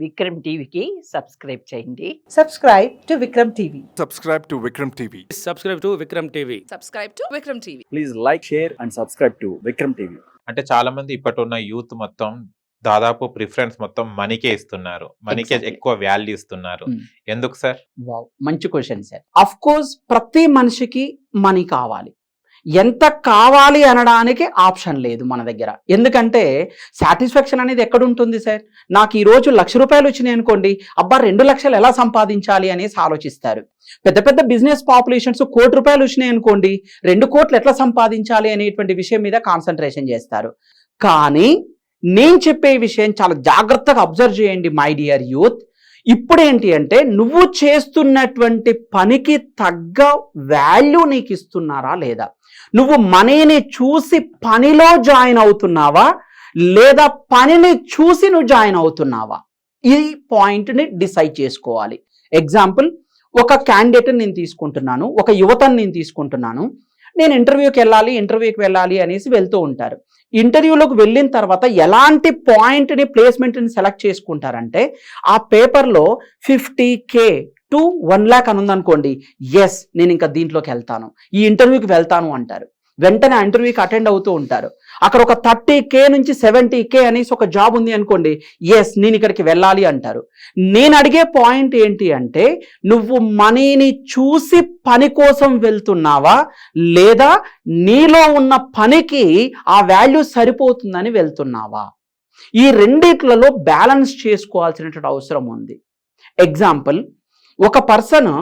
విక్రమ్ టీవీకి సబ్స్క్రైబ్ చేయండి. Subscribe to Vikram TV. Subscribe to Vikram TV. Subscribe to Vikram TV. Subscribe to Vikram TV. Please like, share and subscribe to Vikram TV. అంటే చాలా మంది ఇప్పటి youth మొత్తం దాదాపు preference మొత్తం మనీకే ఇస్తున్నారు, మనీకే Exactly. ఎక్కువ వాల్యూ ఇస్తున్నారు. ఎందుకు సార్? వావ్, మంచి క్వశ్చన్ సార్. అఫ్ కోర్స్ ప్రతి మనిషికి మనీ కావాలి, ఎంత కావాలి అనడానికి ఆప్షన్ లేదు మన దగ్గర. ఎందుకంటే సాటిస్ఫాక్షన్ అనేది ఎక్కడ ఉంటుంది సార్? నాకు ఈరోజు ₹1,00,000 వచ్చినాయి అనుకోండి, అబ్బా 2 లక్షలు ఎలా సంపాదించాలి అనేసి ఆలోచిస్తారు. పెద్ద పెద్ద బిజినెస్ పాపులేషన్స్ ₹1,00,00,000 వచ్చినాయి అనుకోండి, 2 కోట్లు ఎట్లా సంపాదించాలి అనేటువంటి విషయం మీద కాన్సన్ట్రేషన్ చేస్తారు. కానీ నేను చెప్పే విషయం చాలా జాగ్రత్తగా అబ్జర్వ్ చేయండి మై డియర్ యూత్. ఇప్పుడేంటి అంటే నువ్వు చేస్తున్నటువంటి పనికి తగ్గ వాల్యూ నీకు ఇస్తున్నారా లేదా? నువ్వు మనీని చూసి పనిలో జాయిన్ అవుతున్నావా లేదా పనిని చూసి నువ్వు జాయిన్ అవుతున్నావా? ఈ పాయింట్ని డిసైడ్ చేసుకోవాలి. ఎగ్జాంపుల్, ఒక క్యాండిడేట్ని నేను తీసుకుంటున్నాను, ఒక యువతని నేను తీసుకుంటున్నాను. నేను ఇంటర్వ్యూకి వెళ్ళాలి అనేసి వెళ్తూ ఉంటారు. ఇంటర్వ్యూలోకి వెళ్ళిన తర్వాత ఎలాంటి పాయింట్ని ప్లేస్మెంట్ని సెలెక్ట్ చేసుకుంటారంటే, ఆ పేపర్లో 50K to 1 lakh అని ఉందనుకోండి, ఎస్ నేను ఇంకా దీంట్లోకి వెళ్తాను, ఈ ఇంటర్వ్యూకి వెళ్తాను అంటారు. వెంటనే ఆ ఇంటర్వ్యూకి అటెండ్ అవుతూ ఉంటారు. అక్కడ ఒక 30K నుంచి 70K అనేసి ఒక జాబ్ ఉంది అనుకోండి, ఎస్ నేను ఇక్కడికి వెళ్ళాలి అంటారు. నేను అడిగే పాయింట్ ఏంటి అంటే, నువ్వు మనీని చూసి పని కోసం వెళ్తున్నావా లేదా నీలో ఉన్న పనికి ఆ వాల్యూ సరిపోతుందని వెళ్తున్నావా? ఈ రెండిట్లలో బ్యాలెన్స్ చేసుకోవాల్సినటువంటి అవసరం ఉంది. ఎగ్జాంపుల్, ఒక పర్సన్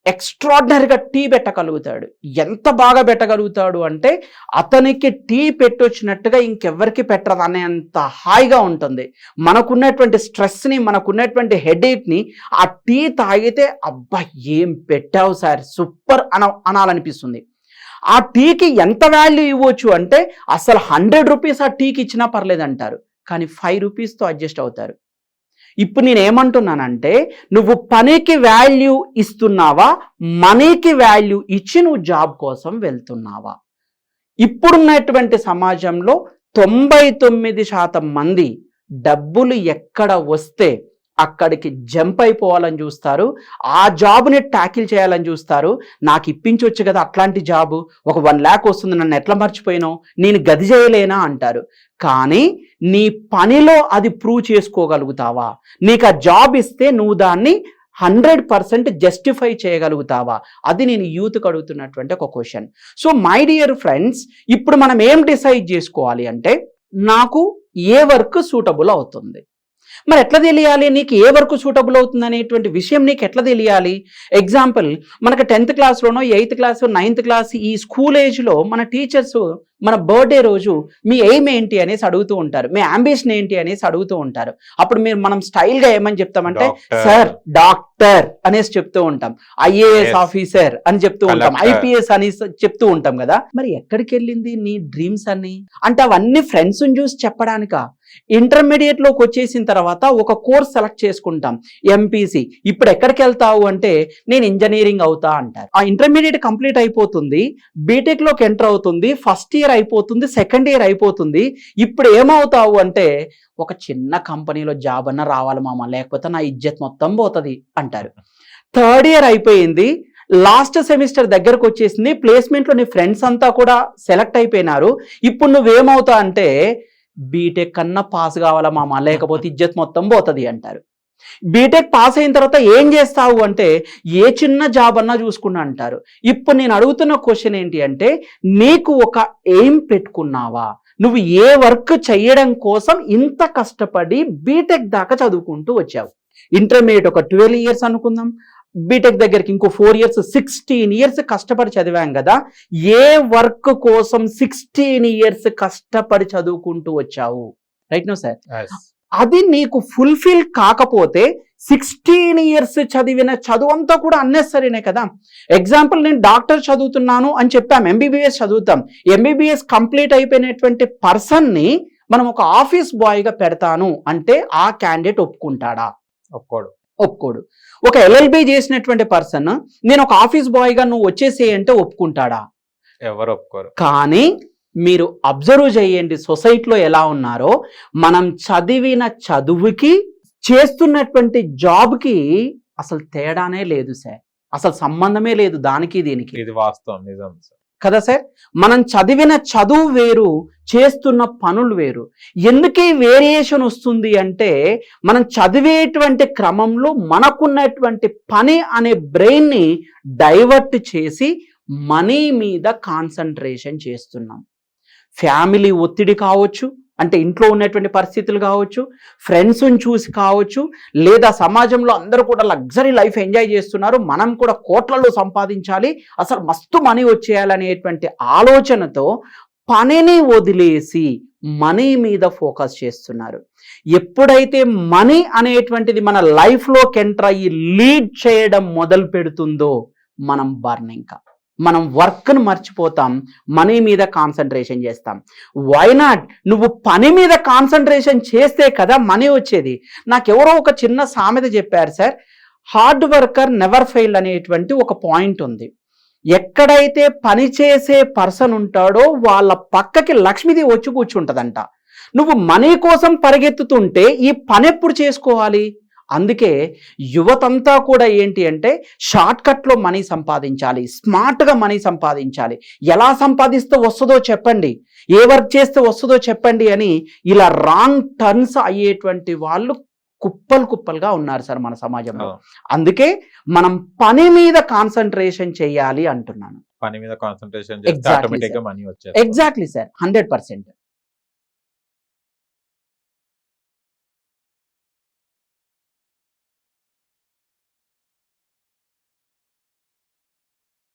ఎక్స్ట్రాడినరీగా టీ పెట్టగలుగుతాడు. ఎంత బాగా పెట్టగలుగుతాడు అంటే, అతనికి టీ పెట్టొచ్చినట్టుగా ఇంకెవ్వరికి పెట్టరు అనేంత హాయిగా ఉంటుంది. మనకున్నటువంటి స్ట్రెస్ని, మనకున్నటువంటి హెడేక్ని ఆ టీ తాగితే అబ్బా ఏం పెట్టావు సార్, సూపర్ అనాలనిపిస్తుంది. ఆ టీకి ఎంత వాల్యూ ఇవ్వచ్చు అంటే, అసలు ₹100 ఆ టీకి ఇచ్చినా పర్లేదంటారు, కానీ ₹5తో అడ్జస్ట్ అవుతారు. ఇప్పుడు నేను ఏమంటున్నానంటే, నువ్వు పనికి వాల్యూ ఇస్తున్నావా, మనీకి వాల్యూ ఇచ్చి నువ్వు జాబ్ కోసం వెళ్తున్నావా? ఇప్పుడున్నటువంటి సమాజంలో 99% మంది డబ్బులు ఎక్కడ వస్తే అక్కడికి జంప్ అయిపోవాలని చూస్తారు, ఆ జాబ్ని ట్యాకిల్ చేయాలని చూస్తారు. నాకు ఇప్పించవచ్చు కదా అట్లాంటి జాబు, ఒక 1 lakh వస్తుంది, నన్ను ఎట్లా మర్చిపోయినావు, నేను గది చేయలేనా అంటారు. కానీ నీ పనిలో అది ప్రూవ్ చేసుకోగలుగుతావా? నీకు ఆ జాబ్ ఇస్తే నువ్వు దాన్ని 100% జస్టిఫై చేయగలుగుతావా? అది నేను యూత్కి అడుగుతున్నటువంటి ఒక question. So my dear friends, ఇప్పుడు మనం ఏం డిసైడ్ చేసుకోవాలి అంటే, నాకు ఏ వర్క్ సూటబుల్ అవుతుంది. మరి ఎట్లా తెలియాలి నీకు ఏ వర్క్ సూటబుల్ అవుతుంది అనేటువంటి విషయం నీకు ఎట్లా తెలియాలి? ఎగ్జాంపుల్, మనకు 10th క్లాస్లోనో 8th class 9th class ఈ స్కూల్ ఏజ్లో మన టీచర్స్ మన బర్త్డే రోజు మీ ఎయిమ్ ఏంటి అనేసి అడుగుతూ ఉంటారు, మీ అంబిషన్ ఏంటి అనేసి అడుగుతూ ఉంటారు. అప్పుడు మనం స్టైల్గా ఏమని చెప్తామంటే, సార్ డాక్టర్ అనేసి చెప్తూ ఉంటాం, IAS ఆఫీసర్ అని చెప్తూ ఉంటాం, IPS అని చెప్తూ ఉంటాం కదా. మరి ఎక్కడికి వెళ్ళింది నీ డ్రీమ్స్ అన్ని? అంటే అవన్నీ ఫ్రెండ్స్ని చూసి చెప్పడానికా? ఇంటర్మీడియట్లోకి వచ్చేసిన తర్వాత ఒక కోర్స్ సెలెక్ట్ చేసుకుంటాం, MPC. ఇప్పుడు ఎక్కడికి వెళ్తావు అంటే, నేను ఇంజనీరింగ్ అవుతా అంటారు. ఆ ఇంటర్మీడియట్ కంప్లీట్ అయిపోతుంది, బీటెక్లోకి ఎంటర్ అవుతుంది, ఫస్ట్ ఇయర్ అయిపోతుంది, సెకండ్ ఇయర్ అయిపోతుంది. ఇప్పుడు ఏమవుతావు అంటే, ఒక చిన్న కంపెనీలో జాబ్ అన్న రావాలి మామ, లేకపోతే నా ఇజ్జత్ మొత్తం పోతుంది అంటారు. థర్డ్ ఇయర్ అయిపోయింది, లాస్ట్ సెమిస్టర్ దగ్గరకు వచ్చేసింది, ప్లేస్మెంట్లో నీ ఫ్రెండ్స్ అంతా కూడా సెలెక్ట్ అయిపోయినారు. ఇప్పుడు నువ్వేమవుతావు అంటే, బీటెక్ కన్నా పాస్ కావాలా మామ, లేకపోతే ఇజ్జత్ మొత్తం పోతుంది అంటారు. బీటెక్ పాస్ అయిన తర్వాత ఏం చేస్తావు అంటే, ఏ చిన్న జాబ్ అన్నా చూసుకున్నా అంటారు. ఇప్పుడు నేను అడుగుతున్న క్వశ్చన్ ఏంటి అంటే, నీకు ఒక ఎయిమ్ పెట్టుకున్నావా? నువ్వు ఏ వర్క్ చేయడం కోసం ఇంత కష్టపడి బీటెక్ దాకా చదువుకుంటూ వచ్చావు. ఇంటర్మీడియట్ ఒక 12 years అనుకుందాం, బీటెక్ దగ్గరికి ఇంకో 4 years, 16 years కష్టపడి చదివాం కదా. ఏ వర్క్ కోసం 16 years కష్టపడి చదువుకుంటూ వచ్చావు? Right no sir? అది నీకు ఫుల్ఫిల్ కాకపోతే 16 years చదివిన చదువు అంతా కూడా అన్నెసరీనే కదా. ఎగ్జాంపుల్, నేను డాక్టర్ చదువుతున్నాను అని చెప్పాం, MBBS చదువుతాం. MBBS కంప్లీట్ అయిపోయినటువంటి పర్సన్ని మనం ఒక ఆఫీస్ బాయ్గా పెడతాను అంటే ఆ క్యాండిడేట్ ఒప్పుకుంటాడా? ఒప్పుకోడు. ఒక LLB చేసినటువంటి పర్సన్, నేను ఒక ఆఫీస్ బాయ్గా నువ్వు వచ్చేసే అంటే ఒప్పుకుంటాడా? ఎవరు ఒప్పుకోరు. కానీ మీరు అబ్జర్వ్ చేయండి సొసైటీలో ఎలా ఉన్నారో. మనం చదివిన చదువుకి చేస్తున్నటువంటి జాబ్కి అసలు తేడానే లేదు సార్, అసలు సంబంధమే లేదు దానికి దీనికి. ఇది వాస్తవం, నిజం సార్. కదా సార్, మనం చదివిన చదువు వేరు, చేస్తున్న పనులు వేరు. ఎందుకు ఈ వేరియేషన్ వస్తుంది అంటే మనం చదివేటువంటి క్రమంలో మనకున్నటువంటి పని అనే బ్రెయిన్ని డైవర్ట్ చేసి మనీ మీద కాన్సన్ట్రేషన్ చేస్తున్నాం. ఫ్యామిలీ ఒత్తిడి కావచ్చు, అంటే ఇంట్లో ఉన్నటువంటి పరిస్థితులు కావచ్చు, ఫ్రెండ్స్ని చూసి కావచ్చు, లేదా సమాజంలో అందరూ కూడా లగ్జరీ లైఫ్ ఎంజాయ్ చేస్తున్నారు, మనం కూడా కోట్లలో సంపాదించాలి, అసలు మస్తు మనీ వచ్చేయాలనేటువంటి ఆలోచనతో పనిని వదిలేసి మనీ మీద ఫోకస్ చేస్తున్నారు. ఎప్పుడైతే మనీ అనేటువంటిది మన లైఫ్లోకి ఎంటర్ అయ్యి లీడ్ చేయడం మొదలు పెడుతుందో మనం బర్నింగ్, మనం వర్క్ను మర్చిపోతాం, మనీ మీద కాన్సన్ట్రేషన్ చేస్తాం. Why not? నువ్వు పని మీద కాన్సన్ట్రేషన్ చేస్తే కదా మనీ వచ్చేది. నాకెవరో ఒక చిన్న సామెత చెప్పారు sir, hard worker never fail అనేటువంటి ఒక పాయింట్ ఉంది. ఎక్కడైతే పని చేసే పర్సన్ ఉంటాడో వాళ్ళ పక్కకి లక్ష్మీదేవి వచ్చి కూర్చుంటదంట. నువ్వు మనీ కోసం పరిగెత్తుతుంటే ఈ పని ఎప్పుడు చేసుకోవాలి? అందుకే యువతంతా కూడా ఏంటి అంటే షార్ట్ కట్లో మనీ సంపాదించాలి, స్మార్ట్గా మనీ సంపాదించాలి, ఎలా సంపాదిస్తే వస్తుందో చెప్పండి, ఏ వర్క్ చేస్తే వస్తుందో చెప్పండి అని ఇలా రాంగ్ టర్న్స్ అయ్యేటువంటి వాళ్ళు కుప్పలుగా ఉన్నారు సార్ మన సమాజంలో. అందుకే మనం పని మీద కాన్సన్ట్రేషన్ చేయాలి అంటున్నాను. పని మీద కాన్సన్ట్రేషన్ చేస్తే ఆటోమేటిక్ గా మనీ వచ్చేది. Exactly sir, 100%.